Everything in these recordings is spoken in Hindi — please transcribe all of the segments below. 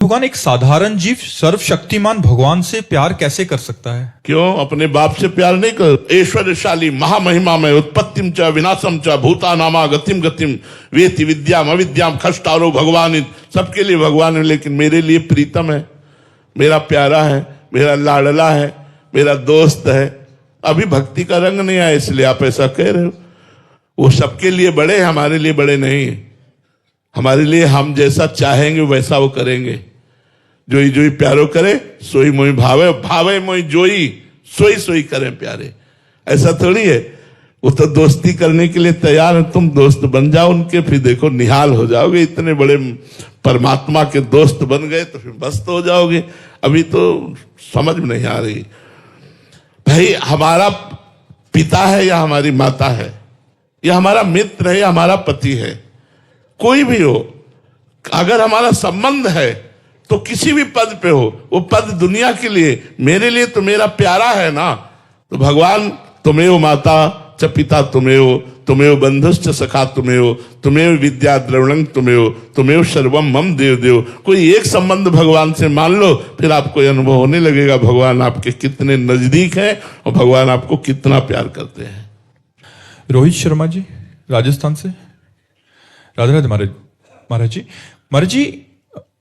भगवान, एक साधारण जीव सर्वशक्तिमान भगवान से प्यार कैसे कर सकता है? क्यों अपने बाप से प्यार नहीं कर? ऐश्वर्यशाली महामहिमा में उत्पत्तिम च विनाशम च भूतानामा गतिम गतिम वेति विद्याम अविद्याम खष्टारो भगवान, सबके लिए भगवान है, लेकिन मेरे लिए प्रीतम है, मेरा प्यारा है, मेरा लाडला है, मेरा दोस्त है। अभी भक्ति का रंग नहीं आया इसलिए आप ऐसा कह रहे हो। वो सबके लिए बड़े, हमारे लिए बड़े नहीं। हमारे लिए हम जैसा चाहेंगे वैसा वो करेंगे। जोई जोई प्यारो करे सोई मोई भावे, भावे मोई जोई सोई सोई करे प्यारे। ऐसा थोड़ी है। वो तो दोस्ती करने के लिए तैयार है, तुम दोस्त बन जाओ उनके, फिर देखो निहाल हो जाओगे। इतने बड़े परमात्मा के दोस्त बन गए तो फिर मस्त हो जाओगे। अभी तो समझ में नहीं आ रही। भाई हमारा पिता है या हमारी माता है, या हमारा मित्र है या हमारा पति है, कोई भी हो, अगर हमारा संबंध है तो किसी भी पद पे हो, वो पद दुनिया के लिए, मेरे लिए तो मेरा प्यारा है ना। तो भगवान तुमेव माता च पिता तुमेव, तुमेव बंधुश्च सखा तुमेव, तुमेव विद्या द्रविणं तुमेव, तुमेव सर्वम मम देव देव। कोई एक संबंध भगवान से मान लो, फिर आपको अनुभव होने लगेगा भगवान आपके कितने नजदीक हैं और भगवान आपको कितना प्यार करते हैं। रोहित शर्मा जी राजस्थान से। राधे राधे महाराज जी,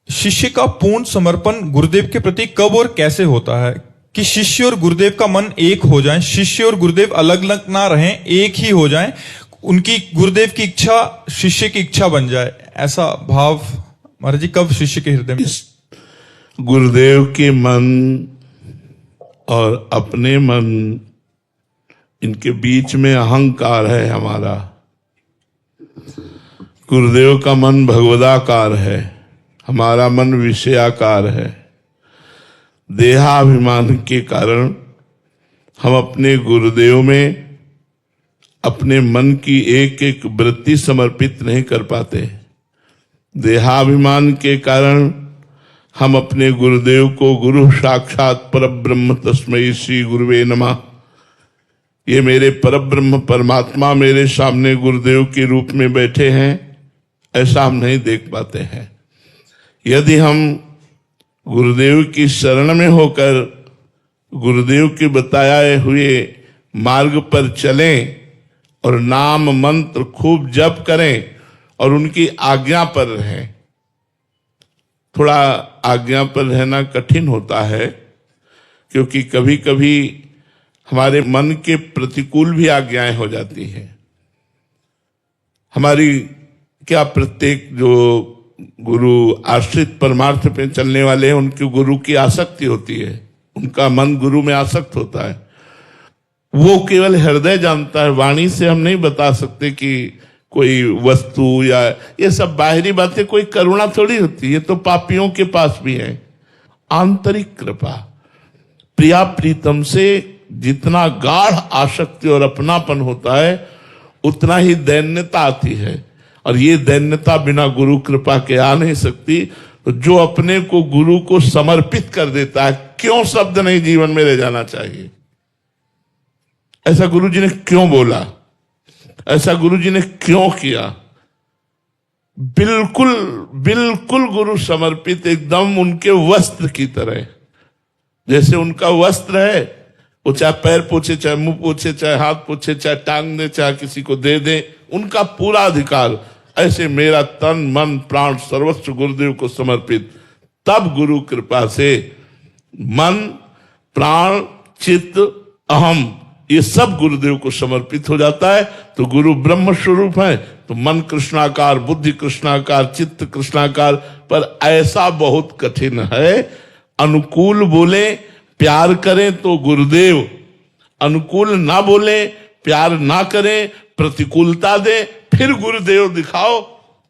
शिष्य का पूर्ण समर्पण गुरुदेव के प्रति कब और कैसे होता है कि शिष्य और गुरुदेव का मन एक हो जाए, शिष्य और गुरुदेव अलग अलग ना रहें, एक ही हो जाएं, उनकी गुरुदेव की इच्छा शिष्य की इच्छा बन जाए, ऐसा भाव महाराज जी कब शिष्य के हृदय में? गुरुदेव के मन और अपने मन, इनके बीच में अहंकार है हमारा। गुरुदेव का मन भगवदाकार है, हमारा मन विषयाकार है। देहाभिमान के कारण हम अपने गुरुदेव में अपने मन की एक एक वृत्ति समर्पित नहीं कर पाते। देहाभिमान के कारण हम अपने गुरुदेव को गुरु साक्षात परब्रह्म तस्मै श्री गुरुवे नमः, ये मेरे परब्रह्म परमात्मा मेरे सामने गुरुदेव के रूप में बैठे हैं, ऐसा हम नहीं देख पाते हैं। यदि हम गुरुदेव की शरण में होकर गुरुदेव के बताए हुए मार्ग पर चलें और नाम मंत्र खूब जप करें और उनकी आज्ञा पर रहें। थोड़ा आज्ञा पर रहना कठिन होता है, क्योंकि कभी कभी हमारे मन के प्रतिकूल भी आज्ञाएं हो जाती हैं। हमारी क्या प्रत्येक जो गुरु आश्रित परमार्थ पे चलने वाले हैं, उनके गुरु की आसक्ति होती है, उनका मन गुरु में आसक्त होता है। वो केवल हृदय जानता है, वाणी से हम नहीं बता सकते कि कोई वस्तु या ये सब बाहरी बातें, कोई करुणा थोड़ी होती है, ये तो पापियों के पास भी है। आंतरिक कृपा, प्रिया प्रीतम से जितना गाढ़ आसक्ति और अपनापन होता है उतना ही दैन्यता आती है, और ये दैन्यता बिना गुरु कृपा के आ नहीं सकती। तो जो अपने को गुरु को समर्पित कर देता है, क्यों शब्द नहीं जीवन में ले जाना चाहिए। ऐसा गुरु जी ने क्यों बोला, ऐसा गुरु जी ने क्यों किया, बिल्कुल बिल्कुल गुरु समर्पित, एकदम उनके वस्त्र की तरह। जैसे उनका वस्त्र है, वो चाहे पैर पोछे, चाहे मुंह पोछे, चाहे हाथ पोछे, चाहे टांग दे, चाहे किसी को दे दे, उनका पूरा अधिकार। ऐसे मेरा तन मन प्राण सर्वस्व गुरुदेव को समर्पित। तब गुरु कृपा से मन प्राण चित्त अहम ये सब गुरुदेव को समर्पित हो जाता है। तो गुरु ब्रह्म स्वरूप है, तो मन कृष्णाकार, बुद्धि कृष्णाकार, चित्त कृष्णाकार। पर ऐसा बहुत कठिन है। अनुकूल बोले प्यार करें तो गुरुदेव, अनुकूल ना बोले प्यार ना करें, प्रतिकूलता दे, फिर गुरुदेव दिखाओ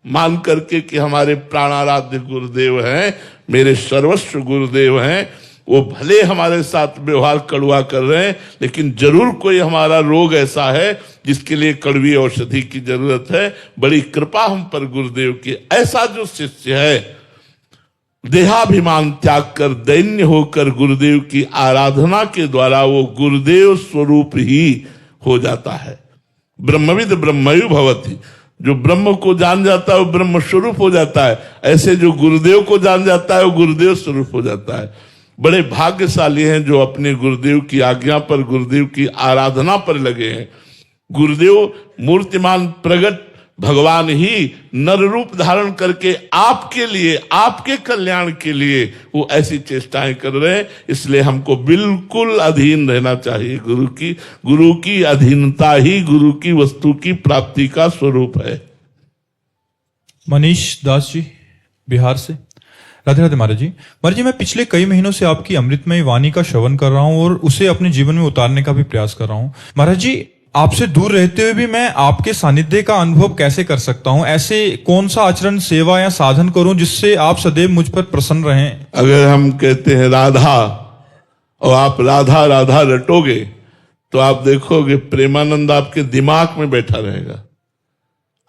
मान करके कि हमारे प्राणाराध्य गुरुदेव हैं, मेरे सर्वस्व गुरुदेव हैं। वो भले हमारे साथ व्यवहार कड़वा कर रहे हैं, लेकिन जरूर कोई हमारा रोग ऐसा है जिसके लिए कड़वी औषधि की जरूरत है। बड़ी कृपा हम पर गुरुदेव की। ऐसा जो शिष्य है देहाभिमान त्याग कर दैन्य होकर गुरुदेव की आराधना के द्वारा वो गुरुदेव स्वरूप ही हो जाता है। ब्रह्मविद ब्रह्मयु भवति, जो ब्रह्म को जान जाता है वो ब्रह्म स्वरूप हो जाता है। ऐसे जो गुरुदेव को जान जाता है वो गुरुदेव स्वरूप हो जाता है। बड़े भाग्यशाली हैं जो अपने गुरुदेव की आज्ञा पर, गुरुदेव की आराधना पर लगे हैं। गुरुदेव मूर्तिमान प्रगट भगवान ही नर रूप धारण करके आपके लिए, आपके कल्याण के लिए वो ऐसी चेष्टाएं कर रहे हैं। इसलिए हमको बिल्कुल अधीन रहना चाहिए गुरु की। गुरु की अधीनता ही गुरु की वस्तु की प्राप्ति का स्वरूप है। मनीष दास जी बिहार से। राधे राधे महाराज जी। महाराज जी, मैं पिछले कई महीनों से आपकी अमृतमय वाणी का श्रवण कर रहा हूं और उसे अपने जीवन में उतारने का भी प्रयास कर रहा हूं। महाराज जी, आपसे दूर रहते हुए भी मैं आपके सानिध्य का अनुभव कैसे कर सकता हूं? ऐसे कौन सा आचरण, सेवा या साधन करूं जिससे आप सदैव मुझ पर प्रसन्न रहें? अगर हम कहते हैं राधा और आप राधा राधा रटोगे तो आप देखोगे प्रेमानंद आपके दिमाग में बैठा रहेगा।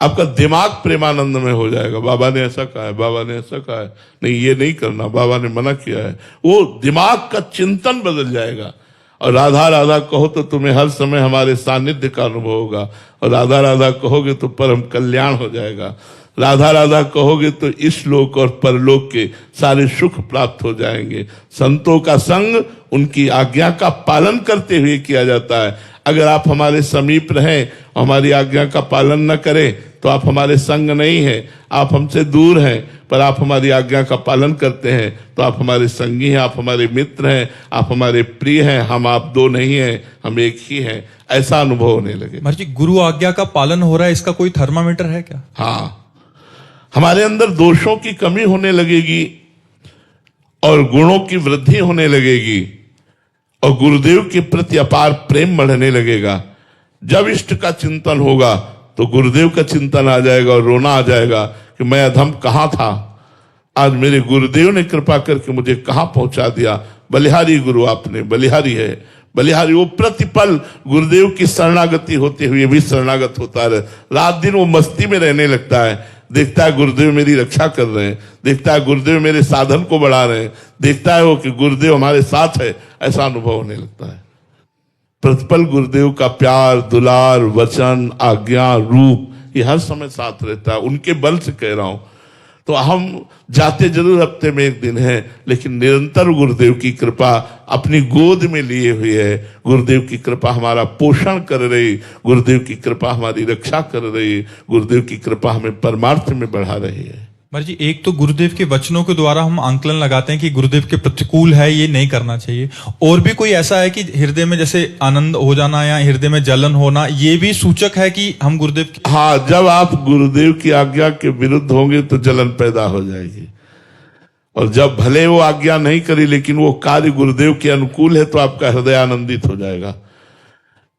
आपका दिमाग प्रेमानंद में हो जाएगा। बाबा ने ऐसा कहा है, बाबा ने ऐसा कहा है, नहीं ये नहीं करना, बाबा ने मना किया है। वो दिमाग का चिंतन बदल जाएगा। और राधा राधा कहो तो तुम्हें हर समय हमारे सानिध्य का अनुभव होगा। और राधा राधा कहोगे तो परम कल्याण हो जाएगा। राधा राधा कहोगे तो इस लोक और परलोक के सारे सुख प्राप्त हो जाएंगे। संतों का संग उनकी आज्ञा का पालन करते हुए किया जाता है। अगर आप हमारे समीप रहें, हमारी आज्ञा का पालन न करें तो आप हमारे संग नहीं हैं, आप हमसे दूर हैं। पर आप हमारी आज्ञा का पालन करते हैं तो आप हमारे संगी हैं, आप हमारे मित्र हैं, आप हमारे प्रिय हैं। हम आप दो नहीं हैं, हम एक ही हैं। ऐसा अनुभव होने लगे। महाराज जी, गुरु आज्ञा का पालन हो रहा है, इसका कोई थर्मामीटर है क्या? हाँ, हमारे अंदर दोषों की कमी होने लगेगी और गुणों की वृद्धि होने लगेगी और गुरुदेव के प्रति अपार प्रेम बढ़ने लगेगा। जब इष्ट का चिंतन होगा तो गुरुदेव का चिंतन आ जाएगा और रोना आ जाएगा कि मैं अधम कहाँ था, आज मेरे गुरुदेव ने कृपा करके मुझे कहाँ पहुंचा दिया। बलिहारी गुरु आपने, बलिहारी है, बलिहारी। वो प्रतिपल गुरुदेव की शरणागति होते हुए भी शरणागत होता रहे। रात दिन वो मस्ती में रहने लगता है। देखता है गुरुदेव मेरी रक्षा कर रहे हैं, देखता है गुरुदेव मेरे साधन को बढ़ा रहे हैं, देखता है वो कि गुरुदेव हमारे साथ है। ऐसा अनुभव होने लगता है। प्रतिपल गुरुदेव का प्यार, दुलार, वचन, आज्ञा, रूप ये हर समय साथ रहता है। उनके बल से कह रहा हूं। तो हम जाते जरूर हफ्ते में एक दिन है, लेकिन निरंतर गुरुदेव की कृपा अपनी गोद में लिए हुए है। गुरुदेव की कृपा हमारा पोषण कर रही, गुरुदेव की कृपा हमारी रक्षा कर रही, गुरुदेव की कृपा हमें परमार्थ में बढ़ा रही है। महाराज जी, एक तो गुरुदेव के वचनों के द्वारा हम आंकलन लगाते हैं कि गुरुदेव के प्रतिकूल है, ये नहीं करना चाहिए। और भी कोई ऐसा है कि हृदय में जैसे आनंद हो जाना या हृदय में जलन होना, ये भी सूचक है कि हम गुरुदेव की... हाँ, जब आप गुरुदेव की आज्ञा के विरुद्ध होंगे तो जलन पैदा हो जाएगी। और जब भले वो आज्ञा नहीं करी लेकिन वो कार्य गुरुदेव के अनुकूल है तो आपका हृदय आनंदित हो जाएगा।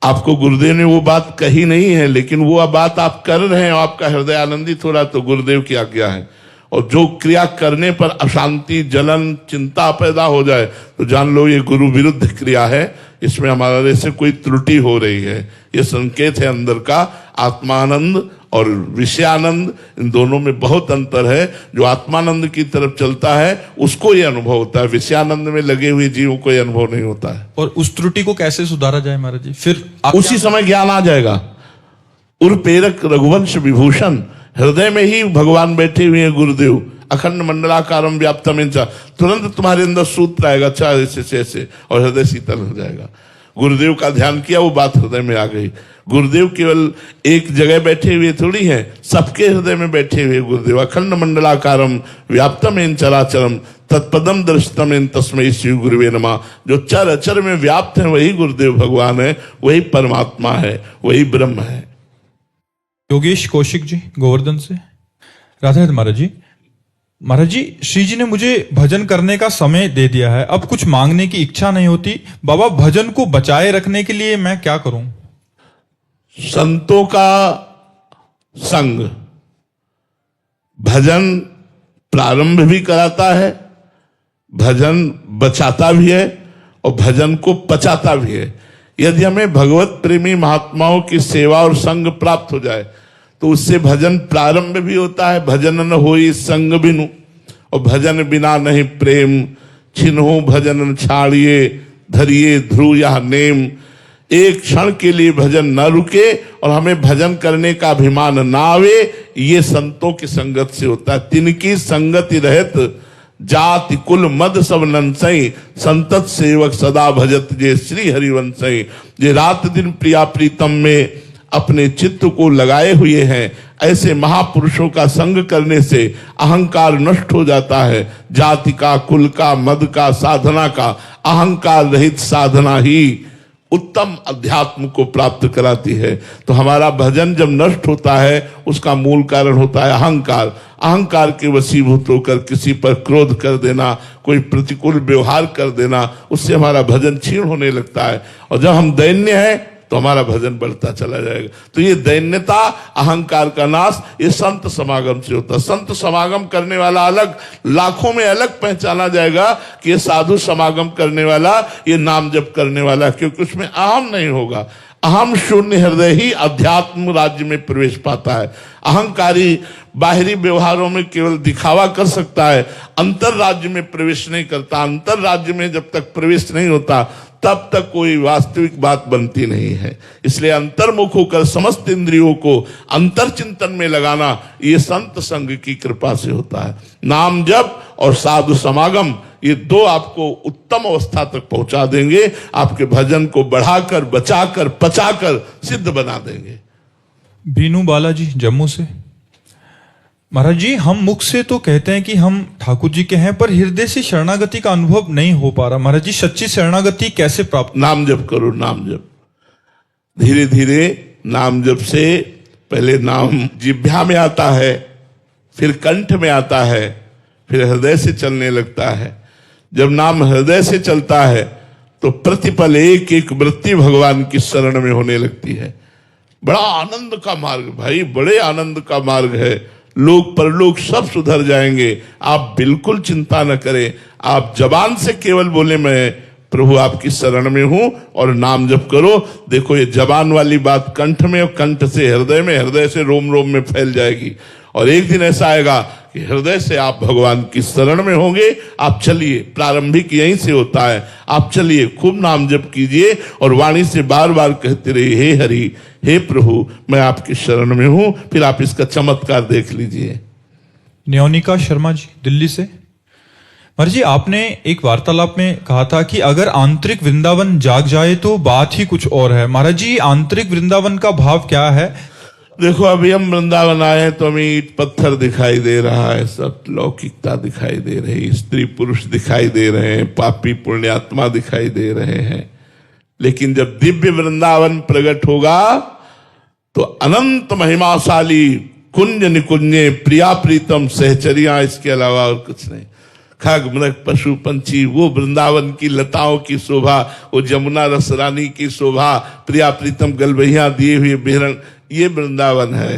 आपको गुरुदेव ने वो बात कही नहीं है लेकिन वो बात आप कर रहे हैं और आपका हृदय आनंदित हो रहा है तो गुरुदेव की आज्ञा है। और जो क्रिया करने पर अशांति, जलन, चिंता पैदा हो जाए तो जान लो ये गुरु विरुद्ध क्रिया है, इसमें हमारे से कोई त्रुटि हो रही है। ये संकेत है अंदर का। आत्मानंद और विषयानंद, इन दोनों में बहुत अंतर है। जो आत्मानंद की तरफ चलता है उसको ये अनुभव होता है, विषयानंद में लगे हुए जीवों को ये अनुभव नहीं होता है। और उस त्रुटि को कैसे सुधारा जाए महाराज जी? फिर उसी समय ज्ञान आ जाएगा। उर्पेरक रघुवंश विभूषण, हृदय में ही भगवान बैठे हुए हैं गुरुदेव। अखंड मंडलाकारम व्याप्तम, तुरंत तुम्हारे अंदर सूत्र आएगा, अच्छा ऐसे ऐसे, और हृदय शीतल हो जाएगा। गुरुदेव का ध्यान किया, वो बात हृदय में आ गई। गुरुदेव केवल एक जगह बैठे हुए थोड़ी हैं, सबके हृदय में बैठे हुए गुरुदेव। अखंड मंडलाकारम व्याप्तम चराचरम तत्पदम दर्शितम तस्मै श्री गुरुवे नमः। जो चर अचर में व्याप्त है वही गुरुदेव भगवान है, वही परमात्मा है, वही ब्रह्म है। योगेश कौशिक जी गोवर्धन से। राधे राधे महाराज जी। महाराज जी, श्री जी ने मुझे भजन करने का समय दे दिया है, अब कुछ मांगने की इच्छा नहीं होती। बाबा, भजन को बचाए रखने के लिए मैं क्या करूं? संतों का संग भजन प्रारंभ भी कराता है, भजन बचाता भी है और भजन को पचाता भी है। यदि हमें भगवत प्रेमी महात्माओं की सेवा और संग प्राप्त हो जाए तो उससे भजन प्रारंभ भी होता है। भजन न होई संग बिनु, और भजन बिना नहीं प्रेम। छिन्हो भजन छाड़िए, धरिए ध्रुव यह नेम। एक क्षण के लिए भजन न रुके और हमें भजन करने का अभिमान ना आवे, ये संतों की संगत से होता है। तिनकी संगति रहत जाति कुल मद सब नंसई, संतत सेवक सदा भजत जे श्री हरिवंशई। जे रात दिन प्रिया प्रीतम में अपने चित्त को लगाए हुए हैं, ऐसे महापुरुषों का संग करने से अहंकार नष्ट हो जाता है। जाति का, कुल का, मद का, साधना का, अहंकार रहित साधना ही उत्तम अध्यात्म को प्राप्त कराती है। तो हमारा भजन जब नष्ट होता है, उसका मूल कारण होता है अहंकार। अहंकार के वशीभूत होकर किसी पर क्रोध कर देना, कोई प्रतिकूल व्यवहार कर देना, उससे हमारा भजन क्षीण होने लगता है। और जब हम दैन्य हैं तो हमारा भजन बढ़ता चला जाएगा। तो ये दैन्यता, अहंकार का नाश, ये संत समागम से होता है। संत समागम करने वाला अलग, लाखों में अलग पहचाना जाएगा कि ये साधु समागम करने वाला, ये नाम जप करने वाला, क्योंकि उसमें अहम नहीं होगा। अहम शून्य हृदय ही अध्यात्म राज्य में प्रवेश पाता है। अहंकारी बाहरी व्यवहारों में केवल दिखावा कर सकता है, अंतर राज्य में प्रवेश नहीं करता। अंतर राज्य में जब तक प्रवेश नहीं होता, तब तक कोई वास्तविक बात बनती नहीं है। इसलिए अंतर्मुख होकर समस्त इंद्रियों को अंतर चिंतन में लगाना, ये संत संग की कृपा से होता है। नाम जप और साधु समागम, ये दो आपको उत्तम अवस्था तक पहुंचा देंगे, आपके भजन को बढ़ाकर, बचाकर, पचाकर सिद्ध बना देंगे। बीनू बालाजी जम्मू से। महाराज जी, हम मुख से तो कहते हैं कि हम ठाकुर जी के हैं, पर हृदय से शरणागति का अनुभव नहीं हो पा रहा। महाराज जी, सच्ची शरणागति कैसे प्राप्त? नाम जप करो, नाम जप। धीरे धीरे नाम जप से पहले नाम जिह्वा में आता है, फिर कंठ में आता है, फिर हृदय से चलने लगता है। जब नाम हृदय से चलता है तो प्रतिपल एक एक वृत्ति भगवान की शरण में होने लगती है। बड़ा आनंद का मार्ग भाई, बड़े आनंद का मार्ग है। लोग परलोक सब सुधर जाएंगे, आप बिल्कुल चिंता न करें। आप जबान से केवल बोले मैं प्रभु आपकी शरण में हूं और नाम जप करो। देखो ये जबान वाली बात कंठ में, और कंठ से हृदय में, हृदय से रोम रोम में फैल जाएगी। और एक दिन ऐसा आएगा कि हृदय से आप भगवान की शरण में होंगे। आप चलिए, प्रारंभिक यहीं से होता है। आप चलिए, खूब नाम जप कीजिए और वाणी से बार बार कहते रहिए, हे हरि, हे प्रभु, मैं आपकी शरण में हूं। फिर आप इसका चमत्कार देख लीजिए। न्योनिका शर्मा जी दिल्ली से। महाराज जी, आपने एक वार्तालाप में कहा था कि अगर आंतरिक वृंदावन जाग जाए तो बात ही कुछ और है। महाराज जी, आंतरिक वृंदावन का भाव क्या है? देखो, अभी हम वृंदावन आए हैं तो हमें ईट पत्थर दिखाई दे रहा है, सब लौकिकता दिखाई दे रही, स्त्री पुरुष दिखाई दे रहे हैं, पापी पुण्यात्मा दिखाई दे रहे हैं। लेकिन जब दिव्य वृंदावन प्रकट होगा तो अनंत महिमाशाली कुंज निकुंजे प्रिया प्रीतम सहचरिया, इसके अलावा और कुछ नहीं। खग मृग पशु पंछी, वो वृंदावन की लताओं की शोभा, वो जमुना रसरानी की शोभा, प्रिया प्रीतम गलबहिया दिए हुए बेहरण, ये वृंदावन है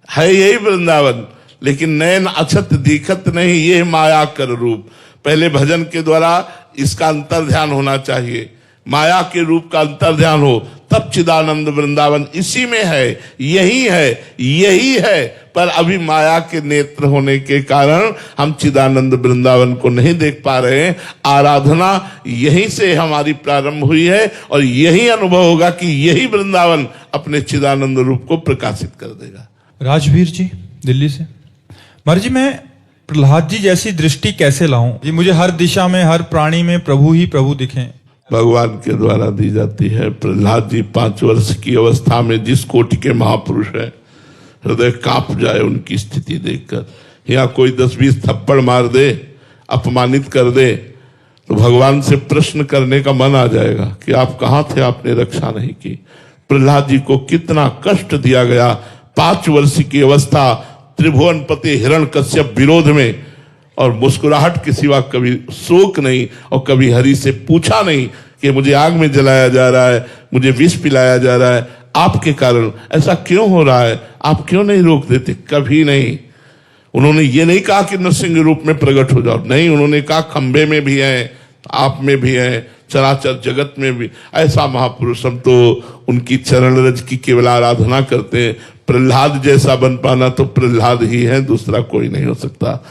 यही वृंदावन। लेकिन नयन अछत दिखत नहीं, ये माया कर रूप। पहले भजन के द्वारा इसका अंतर ध्यान होना चाहिए, माया के रूप का अंतर ध्यान हो, तब चिदानंद वृंदावन इसी में है, यही है। पर अभी माया के नेत्र होने के कारण हम चिदानंद वृंदावन को नहीं देख पा रहे हैं। आराधना यहीं से हमारी प्रारंभ हुई है और यही अनुभव होगा कि यही वृंदावन अपने चिदानंद रूप को प्रकाशित कर देगा। राजवीर जी दिल्ली से। महाराज जी, मैं प्रहलाद जी जैसी दृष्टि कैसे लाऊं? जी, मुझे हर दिशा में, हर प्राणी में प्रभु ही प्रभु दिखें। भगवान के द्वारा दी जाती है। प्रहलाद जी 5 वर्ष की अवस्था में जिस कोटि के महापुरुष हैं, हृदय कांप जाए उनकी स्थिति देखकर। यहाँ कोई 10-20 थप्पड़ मार दे, अपमानित कर दे, तो भगवान से प्रश्न करने का मन आ जाएगा कि आप कहाँ थे, आपने रक्षा नहीं की। प्रहलाद जी को कितना कष्ट दिया गया। 5 वर्ष की अवस्था, त्रिभुवनपति हिरण्यकश्यप विरोध में, और मुस्कुराहट के सिवा कभी शोक नहीं, और कभी हरि से पूछा नहीं कि मुझे आग में जलाया जा रहा है, मुझे विष पिलाया जा रहा है, आपके कारण ऐसा क्यों हो रहा है, आप क्यों नहीं रोक देते? कभी नहीं। उन्होंने ये नहीं कहा कि नरसिंह रूप में प्रकट हो जाओ, नहीं, उन्होंने कहा खंबे में भी हैं, आप में भी हैं, चराचर जगत में भी। ऐसा महापुरुष, हम तो उनकी चरण रज की केवल आराधना करते हैं। प्रहलाद जैसा बन पाना तो प्रहलाद ही है, दूसरा कोई नहीं हो सकता।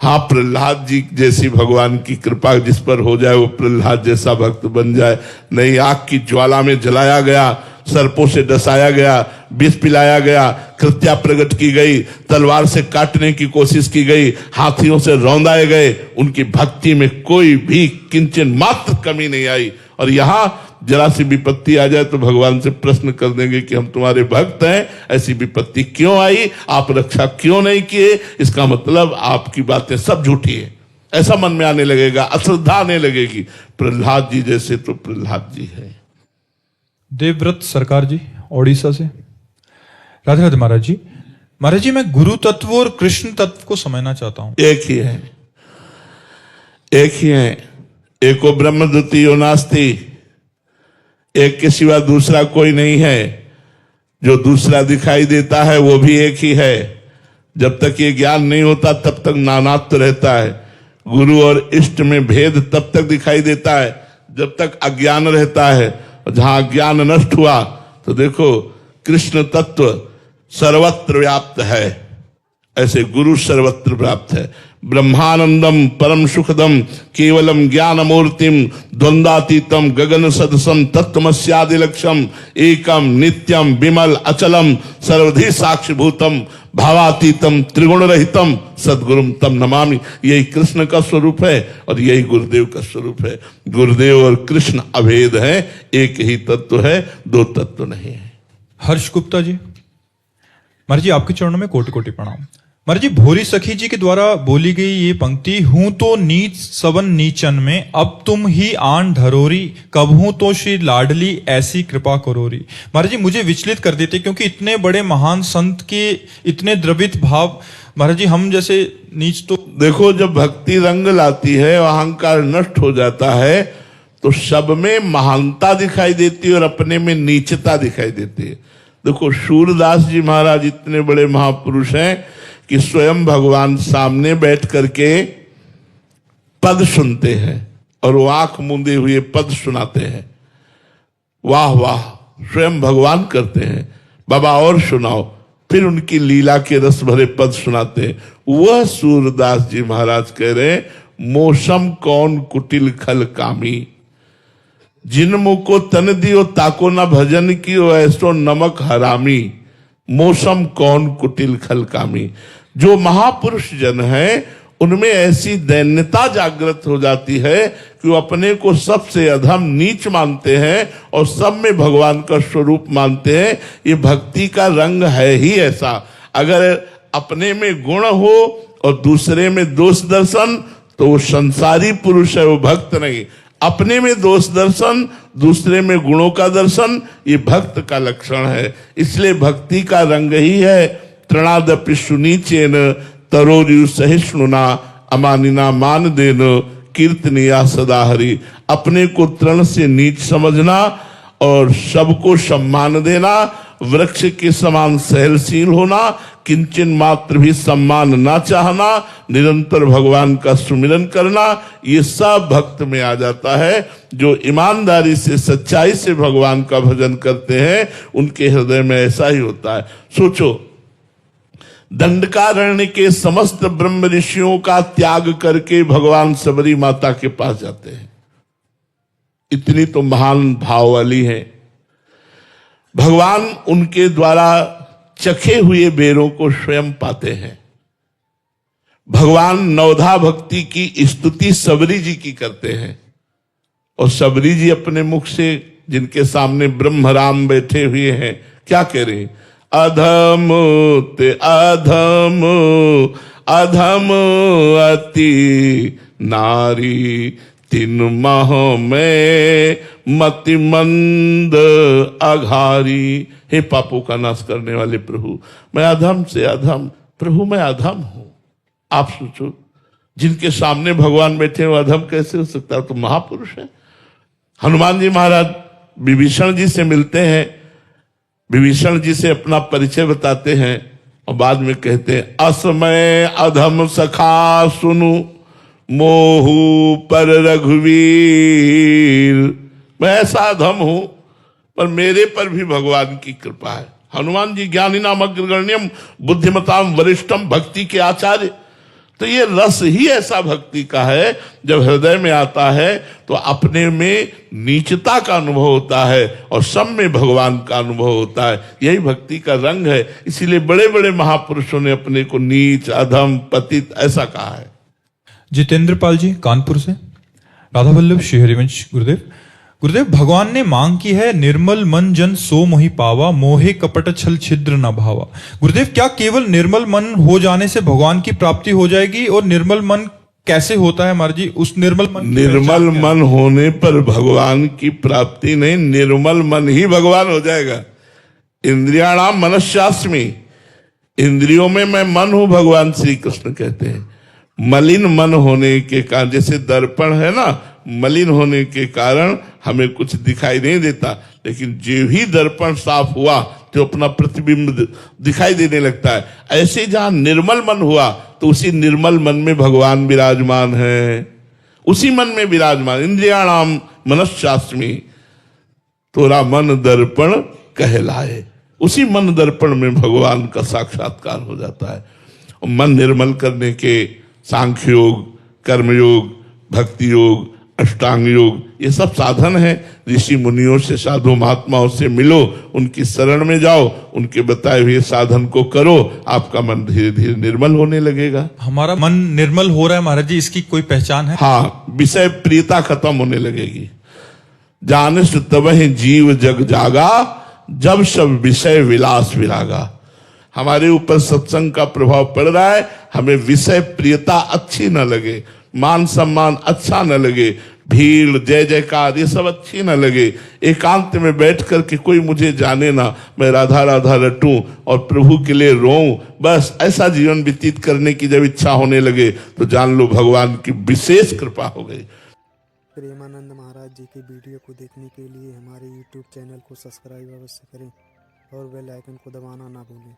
हाँ, प्रहलाद जी जैसी भगवान की कृपा जिस पर हो जाए वो प्रहलाद जैसा भक्त बन जाए। नहीं, आग की ज्वाला में जलाया गया, सर्पों से डसाया गया, विष पिलाया गया, कृत्या प्रकट की गई, तलवार से काटने की कोशिश की गई, हाथियों से रौंदाए गए, उनकी भक्ति में कोई भी किंचन मात्र कमी नहीं आई। और यहां जरा सी विपत्ति आ जाए तो भगवान से प्रश्न कर देंगे कि हम तुम्हारे भक्त हैं, ऐसी विपत्ति क्यों आई, आप रक्षा क्यों नहीं किए? इसका मतलब आपकी बातें सब झूठी है, ऐसा मन में आने लगेगा, अश्रद्धा आने लगेगी। प्रहलाद जी जैसे तो प्रहलाद जी है। देवव्रत सरकार जी ओडिशा से। राधे राधे महाराज जी। महाराज जी, मैं गुरु तत्व और कृष्ण तत्व को समझना चाहता हूं। एक ही है, एक ही है। एको ब्रह्म द्वितीयो नास्ति, एक के सिवा दूसरा कोई नहीं है। जो दूसरा दिखाई देता है वो भी एक ही है। जब तक ये ज्ञान नहीं होता तब तक नानात्व रहता है। गुरु और इष्ट में भेद तब तक दिखाई देता है जब तक अज्ञान रहता है। जहां ज्ञान नष्ट हुआ तो देखो कृष्ण तत्व सर्वत्र व्याप्त है, ऐसे गुरु सर्वत्र व्याप्त है। ब्रह्मानंदम परम सुखदम केवलम ज्ञान मूर्तिम द्वंद्वातीतम गगन सदसम तत्वमस्यादि लक्ष्यम एकम नित्यम विमल अचलम सर्वधि साक्षिभूतम भावातीतम त्रिगुण रहितम सद्गुरुम तम नमामि। यही कृष्ण का स्वरूप है और यही गुरुदेव का स्वरूप है। गुरुदेव और कृष्ण अभेद है, एक ही तत्व है, दो तत्व नहीं है। हर्ष गुप्ता जी। महाराज जी, आपके चरणों में कोटि कोटि प्रणाम। महाराज जी, भोरी सखी जी के द्वारा बोली गई ये पंक्ति, हूं तो नीच सबन नीचन में, अब तुम ही आन धरोरी, कब हूं तो श्री लाडली ऐसी कृपा करोरी। महाराज जी, मुझे विचलित कर देते, क्योंकि इतने बड़े महान संत के इतने द्रवित भाव, महाराज जी हम जैसे नीच तो। देखो, जब भक्ति रंग लाती है, अहंकार नष्ट हो जाता है, तो सब में महानता दिखाई देती है और अपने में नीचता दिखाई देती है। देखो, सूरदास जी महाराज इतने बड़े महापुरुष हैं कि स्वयं भगवान सामने बैठ करके पद सुनते हैं और वो आंख मूंदे हुए पद सुनाते हैं। वाह वाह, स्वयं भगवान करते हैं, बाबा और सुनाओ। फिर उनकी लीला के रस भरे पद सुनाते हैं। वह सूरदास जी महाराज कह रहे, मौसम कौन कुटिल खल कामी, जिन मुख को तन दियो ताको न भजन कियो, ऐसो नमक हरामी। मौसम कौन कुटिल खल कामी। जो महापुरुष जन है उनमें ऐसी दैन्यता जागृत हो जाती है कि वो अपने को सबसे अधम नीच मानते हैं और सब में भगवान का स्वरूप मानते हैं। ये भक्ति का रंग है ही ऐसा। अगर अपने में गुण हो और दूसरे में दोष दर्शन तो वो संसारी पुरुष है, वो भक्त नहीं। अपने में दोष दर्शन, दूसरे में गुणों का दर्शन, ये भक्त का लक्षण है। इसलिए भक्ति का रंग ही है तृणादपि सुनीचेन तरोरु सहिष्णुना अमानिना मान देन कीर्तनिया सदा हरि। अपने को तृण से नीच समझना और सबको सम्मान देना, वृक्ष के समान सहनशील होना, किंचन मात्र भी सम्मान ना चाहना, निरंतर भगवान का सुमिरन करना, ये सब भक्त में आ जाता है। जो ईमानदारी से सच्चाई से भगवान का भजन करते हैं उनके हृदय में ऐसा ही होता है। सोचो, दंडकारण्य के समस्त ब्रह्म ऋषियों का त्याग करके भगवान सबरी माता के पास जाते हैं। इतनी तो महान भाव वाली है। भगवान उनके द्वारा चखे हुए बेरों को स्वयं पाते हैं। भगवान नवधा भक्ति की स्तुति सबरी जी की करते हैं और सबरी जी अपने मुख से, जिनके सामने ब्रह्मराम बैठे हुए हैं, क्या कह रहे हैं? अधम ते अधम अधम अति नारी, तीन माह में मति मंद अघारी। हे पापों का नाश करने वाले प्रभु, मैं अधम से अधम, प्रभु मैं अधम हूं। आप सोचो, जिनके सामने भगवान बैठे वो अधम कैसे हो सकता है? तो महापुरुष है। हनुमान जी महाराज विभीषण जी से मिलते हैं, विभीषण जी से अपना परिचय बताते हैं और बाद में कहते हैं, असमय अधम सखा सुनु मोहू पर रघुवीर। मैं ऐसा अधम हूं पर मेरे पर भी भगवान की कृपा है। हनुमान जी ज्ञानी नाम अग्रगण्यम बुद्धिमताम वरिष्ठम, भक्ति के आचार्य, तो ये रस ही ऐसा भक्ति का है, जब हृदय में आता है तो अपने में नीचता का अनुभव होता है और सब में भगवान का अनुभव होता है। यही भक्ति का रंग है। इसीलिए बड़े बड़े महापुरुषों ने अपने को नीच, अधम, पतित ऐसा कहा है। जितेंद्र पाल जी कानपुर से, राधा वल्लभ श्री हरिवंश गुरुदेव। गुरुदेव, भगवान ने मांग की है निर्मल मन जन सो मोहि पावा, मोहे कपट छल छिद्र न भावा। गुरुदेव, क्या केवल निर्मल मन हो जाने से भगवान की प्राप्ति हो जाएगी? और निर्मल मन कैसे होता है महाराज जी? उस निर्मल मन की निर्मल पहचान क्या है? मन होने पर भगवान की प्राप्ति नहीं, निर्मल मन ही भगवान हो जाएगा। इंद्रियाणाम मनस्यास्मि, इंद्रियों में मैं मन हूं, भगवान श्री कृष्ण कहते हैं। मलिन मन होने के कारण, जैसे दर्पण है ना, मलिन होने के कारण हमें कुछ दिखाई नहीं देता, लेकिन जो ही दर्पण साफ हुआ तो अपना प्रतिबिंब दिखाई देने लगता है। ऐसे जहां निर्मल मन हुआ तो उसी निर्मल मन में भगवान विराजमान है, उसी मन में विराजमान। इंद्रियाणाम मनस्यास्मि, तोरा मन दर्पण कहलाए, उसी मन दर्पण में भगवान का साक्षात्कार हो जाता है। और मन निर्मल करने के सांख्य योग, कर्मयोग, भक्ति योग, अष्टांग योग, ये सब साधन है। ऋषि मुनियों से, साधु महात्माओं से मिलो, उनकी शरण में जाओ, उनके बताए हुए साधन को करो, आपका मन धीरे धीरे निर्मल होने लगेगा। हमारा मन निर्मल हो रहा है महाराज जी, इसकी कोई पहचान है? हाँ, विषय प्रियता खत्म होने लगेगी। जानस तबहि जीव जग जागा, जब सब विषय विलास विरागा। हमारे ऊपर सत्संग का प्रभाव पड़ रहा है, हमें विषय प्रियता अच्छी न लगे, मान सम्मान अच्छा न लगे, भीड़, जय जयकार ये सब अच्छी न लगे। एकांत में बैठ कर के कोई मुझे जाने ना, मैं राधा राधा रटूं और प्रभु के लिए रोऊं, बस ऐसा जीवन व्यतीत करने की जब इच्छा होने लगे तो जान लो भगवान की विशेष कृपा हो गई। प्रेमानंद महाराज जी की वीडियो को देखने के लिए हमारे YouTube चैनल को सब्सक्राइब अवश्य करें और बेल आइकन को दबाना ना भूलें।